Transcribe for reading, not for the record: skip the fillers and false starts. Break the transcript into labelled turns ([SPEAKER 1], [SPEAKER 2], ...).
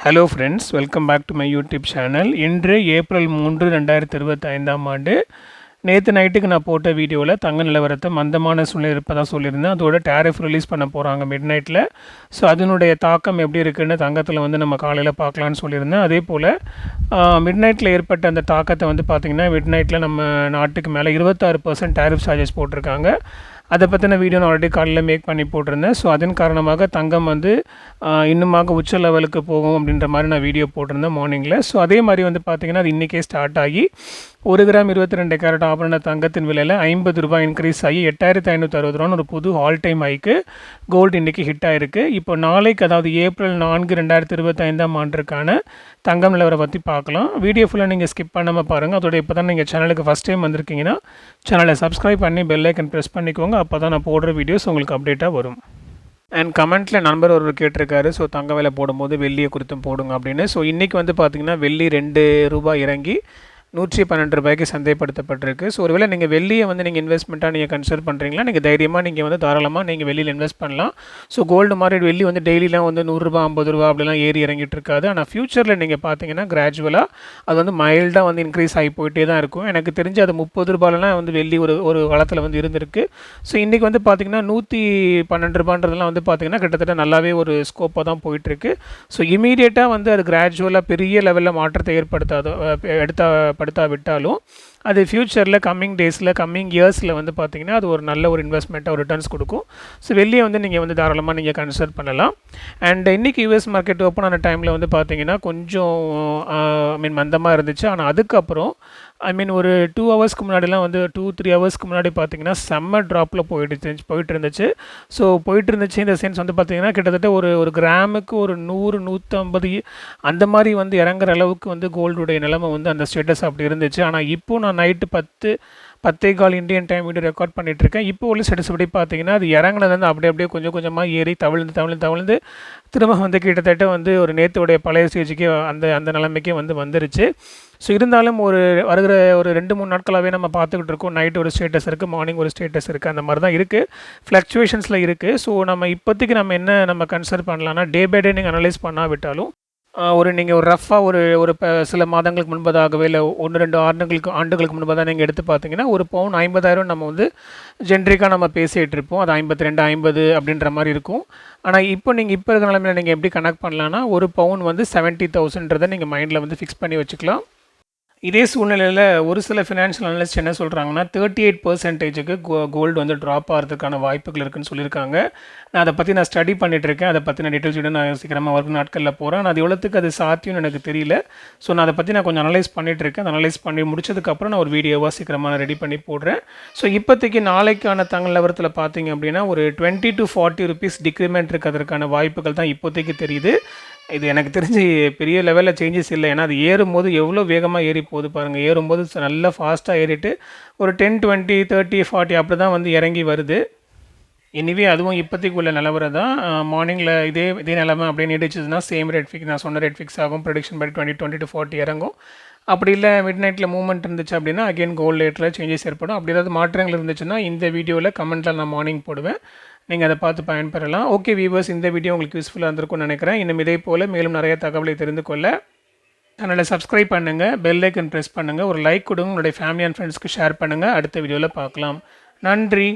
[SPEAKER 1] Hello ஃப்ரெண்ட்ஸ், welcome back to my YouTube channel. இன்று April 3, 2025ஆம் ஆண்டு. நேற்று நைட்டுக்கு நான் போட்ட வீடியோவில் தங்க நிலவரத்தை மந்தமான சூழ்நிலை இருப்பதாக சொல்லியிருந்தேன். அதோட டேரிஃப் ரிலீஸ் பண்ண போகிறாங்க மிட் நைட்டில். ஸோ அதனுடைய தாக்கம் எப்படி இருக்குன்னு தங்கத்தில் நம்ம காலையில் பார்க்கலான்னு சொல்லியிருந்தேன். அதே போல் மிட் நைட்டில் ஏற்பட்ட அந்த தாக்கத்தை பார்த்திங்கன்னா மிட் நைட்டில் நம்ம நாட்டுக்கு மேலே 26% டேரிஃப் சார்ஜஸ் போட்டிருக்காங்க. அதை பற்றின வீடியோ நான் ஆல்ரெடி காலையில் மேக் பண்ணி போட்டிருந்தேன். ஸோ அதன் காரணமாக தங்கம் இன்னுமாக உச்ச லெவலுக்கு போகும் அப்படின்ற மாதிரி நான் வீடியோ போட்டிருந்தேன் மார்னிங்கில். ஸோ அதே மாதிரி பார்த்திங்கன்னா அது இன்றைக்கே ஸ்டார்ட் ஆகி 1 கிராம் 22 கேரட் ஆபரண தங்கத்தின் விலையில் ₹50 இன்க்ரீஸ் ஆகி 8560 ஒரு புது ஆல் டைம் ஹைக்கு கோல்டு இன்றைக்கி ஹிட் ஆகிருக்கு. இப்போ நாளைக்கு, அதாவது ஏப்ரல் 4, 2025ஆம் ஆண்டிற்கான தங்கம் நிலவரை பற்றி பார்க்கலாம். வீடியோ ஃபுல்லாக நீங்கள் ஸ்கிப் பண்ணாமல் பாருங்கள். அதோட இப்போ தான் நீங்கள் சேனலுக்கு ஃபஸ்ட் டைம் வந்திருக்கீங்கன்னா சேனலை சப்ஸ்கிரைப் பண்ணி பெல் ஐக்கன் ப்ரெஸ் பண்ணிக்கோங்க. அப்போ தான் நான் போடுற வீடியோஸ் உங்களுக்கு அப்டேட்டாக வரும். அண்ட் கமெண்ட்டில் நண்பர் ஒருவர் கேட்டிருக்காரு, ஸோ தங்க விலை போடும்போது வெள்ளியை குறித்தும் போடுங்க அப்படின்னு. ஸோ இன்றைக்கி பார்த்திங்கன்னா வெள்ளி ₹2 இறங்கி ₹112 சந்தைப்படுத்தப்பட்டிருக்கு. ஸோ ஒருவேளை நீங்கள் வெள்ளியை நீங்கள் இன்வெஸ்ட்மெண்ட்டாக நீங்கள் கன்சிடர் பண்ணுறீங்களா, நீங்கள் தைரியமாக நீங்கள் தாராளமாக நீங்கள் வெளியில் இன்வெஸ்ட் பண்ணலாம். ஸோ கோல்டு மாதிரி வெள்ளி டெய்லிலாம் ₹100 ₹50 அப்படிலாம் ஏறி இறங்கிட்டு இருக்காது. ஆனால் ஃப்யூச்சரில் நீங்கள் பார்த்தீங்கன்னா கிராஜுவலாக அது மைல்டாக இன்க்ரீஸ் ஆகி போயிட்டே தான் இருக்கும். எனக்கு தெரிஞ்சு அது ₹30 வெள்ளி ஒரு காலத்தில் இருந்திருக்கு. ஸோ இன்றைக்கி பார்த்தீங்கன்னா ₹112 பார்த்தீங்கன்னா கிட்டத்தட்ட நல்லாவே ஒரு ஸ்கோப்பாக தான் போயிட்டுருக்கு. ஸோ இமீடியட்டாக அது கிராஜுவலாக பெரிய லெவலில் மாற்றத்தை ஏற்படுத்தாவிட்டாலும் அது ஃப்யூச்சரில் கம்மிங் டேஸில் கம்மிங் இயர்ஸில் பார்த்திங்கன்னா அது ஒரு நல்ல ஒரு இன்வெஸ்ட்மெண்ட்டாக ஒரு ரிட்டர்ன்ஸ் கொடுக்கும். ஸோ வெளியே நீங்கள் தாராளமாக நீங்கள் கன்சிடர் பண்ணலாம். அண்ட் இன்றைக்கி யூஎஸ் மார்க்கெட் ஓப்பன் ஆன டைமில் பார்த்திங்கன்னா கொஞ்சம் மந்தமாக இருந்துச்சு. ஆனால் அதுக்கப்புறம் ஒரு 2 ஹவர்ஸ்க்கு முன்னாடிலாம் 2-3 ஹவர்ஸ்க்கு முன்னாடி பார்த்திங்கன்னா செம்ம ட்ராப்பில் போயிட்டு இருந்துச்சு. ஸோ போயிட்டு இருந்துச்சு இந்த சென்ஸ் பார்த்திங்கன்னா கிட்டத்தட்ட ஒரு கிராமுக்கு ஒரு 100-150 அந்த மாதிரி இறங்குற அளவுக்கு கோல்டுடைய நிலைமை அந்த ஸ்டேட்டஸ் அப்படி இருந்துச்சு. ஆனால் இப்போது நான் night 10:15 Indian time video record பண்ணிகிட்ருக்கேன். இப்போ உள்ள ஸ்டேட்டஸ் படி பார்த்திங்கன்னா அது இறங்கினது அப்படியே கொஞ்சம் கொஞ்சமாக ஏறி தவிழ்ந்து திரும்ப கிட்டத்தட்ட ஒரு நேற்றுடைய பழைய ஸ்டேஜுக்கே அந்த நிலைமைக்கே வந்துருச்சு. ஸோ இருந்தாலும் வருகிற ஒரு 2-3 நாட்களாகவே நம்ம பார்த்துக்கிட்டு இருக்கோம். நைட்டு ஒரு ஸ்டேட்டஸ் இருக்குது, மார்னிங் ஒரு ஸ்டேட்டஸ் இருக்குது, அந்த மாதிரி தான் இருக்குது, ஃப்ளக்சுவேஷன்ஸில் இருக்குது. ஸோ இப்போதைக்கு என்ன கன்சிடர் பண்ணலான்னா, டே பை டே நீங்கள் அனலைஸ் பண்ணாவிட்டாலும் நீங்கள் ஒரு ரஃபாக ஒரு சில மாதங்களுக்கு முன்பதாகவே இல்லை 1-2 ஆண்டுகளுக்கு முன்பதாக நீங்கள் எடுத்து பார்த்தீங்கன்னா ஒரு பவுன் 50,000 நம்ம ஜென்ரிக்காக நம்ம பேசிகிட்டு இருப்போம். அது 52, 50 அப்படின்ற மாதிரி இருக்கும். ஆனால் இப்போ இருக்கிற நிலைமையில் நீங்கள் எப்படி கனெக்ட் பண்ணலான்னா, ஒரு பவுன் 70,000ன்றதை நீங்கள் மைண்டில் ஃபிக்ஸ் பண்ணி வச்சுக்கலாம். இதே சூழ்நிலையில் ஒரு சில ஃபினான்ஷியல் அனலிஸ்ட் என்ன சொல்கிறாங்கன்னா 38%க்கு கோல்டு ட்ராப் ஆகிறதுக்கான வாய்ப்புகள் இருக்குதுன்னு சொல்லியிருக்காங்க. நான் அதை பற்றி ஸ்டடி பண்ணிகிட்ருக்கேன். அதை பற்றின டீட்டெயில்ஸ் நான் சீக்கிரமாக வரும் நாட்களில் போகிறேன். நான் அது எவ்வளோத்துக்கு அது சாத்தியம்னு எனக்கு தெரியல. ஸோ நான் அதை பற்றி கொஞ்சம் அனலைஸ் பண்ணிகிட்ருக்கேன். அதை அனலைஸ் பண்ணி முடிச்சதுக்கப்புறம் நான் ஒரு வீடியோவாக சீக்கிரமாக நான் ரெடி பண்ணி போடுறேன். ஸோ இப்போதைக்கு நாளைக்கான தங்க நிலவரத்தில் பார்த்தீங்க அப்படின்னா ஒரு ₹20-40 டிக்ரிமெண்ட் இருக்கிறதுக்கான வாய்ப்புகள் தான் இப்போதைக்கு தெரியுது. இது எனக்கு தெரிஞ்சு பெரிய லெவலில் சேஞ்சஸ் இல்லை. ஏன்னா அது ஏறும்போது எவ்வளோ வேகமாக ஏறி போகுது பாருங்கள். ஏறும்போது நல்லா ஃபாஸ்ட்டாக ஏறிட்டு ஒரு 10, 20, 30, 40 அப்படி தான் இறங்கி வருது. எனிவே அதுவும் இப்போதைக்கு உள்ள நிலவரம் தான். மார்னிங்கில் இதே நிலமை அப்படியே நீடிச்சதுன்னா சேம் ரேட் ஃபிக்ஸ், நான் சொன்ன ரேட் ஃபிக்ஸ் ஆகும். ப்ரொடிக்ஷன் படி 20-40 இறங்கும். அப்படி இல்லை மிட் நைட்டில் மூவ்மெண்ட் இருந்துச்சு அப்படின்னா அகெயின் கோல்டு ரேட்டில் சேஞ்சஸ் ஏற்படும். அப்படி ஏதாவது மாற்றங்கள் இருந்துச்சுன்னா இந்த வீடியோவில் கமெண்ட்டில் நான் மார்னிங் போடுவேன். நீங்கள் அதை பார்த்து பயன்பெறலாம். ஓகே வியூவர்ஸ், இந்த வீடியோ உங்களுக்கு யூஸ்ஃபுல்லாக இருந்திருக்கும்னு நினைக்கிறேன். இன்னும் இதே போல் மேலும் நிறைய தகவலை தெரிந்து கொள்ள சேனலை சப்ஸ்கிரைப் பண்ணுங்கள், பெல் ஐக்கன் ப்ரெஸ் பண்ணுங்கள், ஒரு லைக் கொடுங்க, உங்களுடைய ஃபேமிலி அண்ட் ஃப்ரெண்ட்ஸ்க்கு ஷேர் பண்ணுங்கள். அடுத்த வீடியோவில் பார்க்கலாம். நன்றி.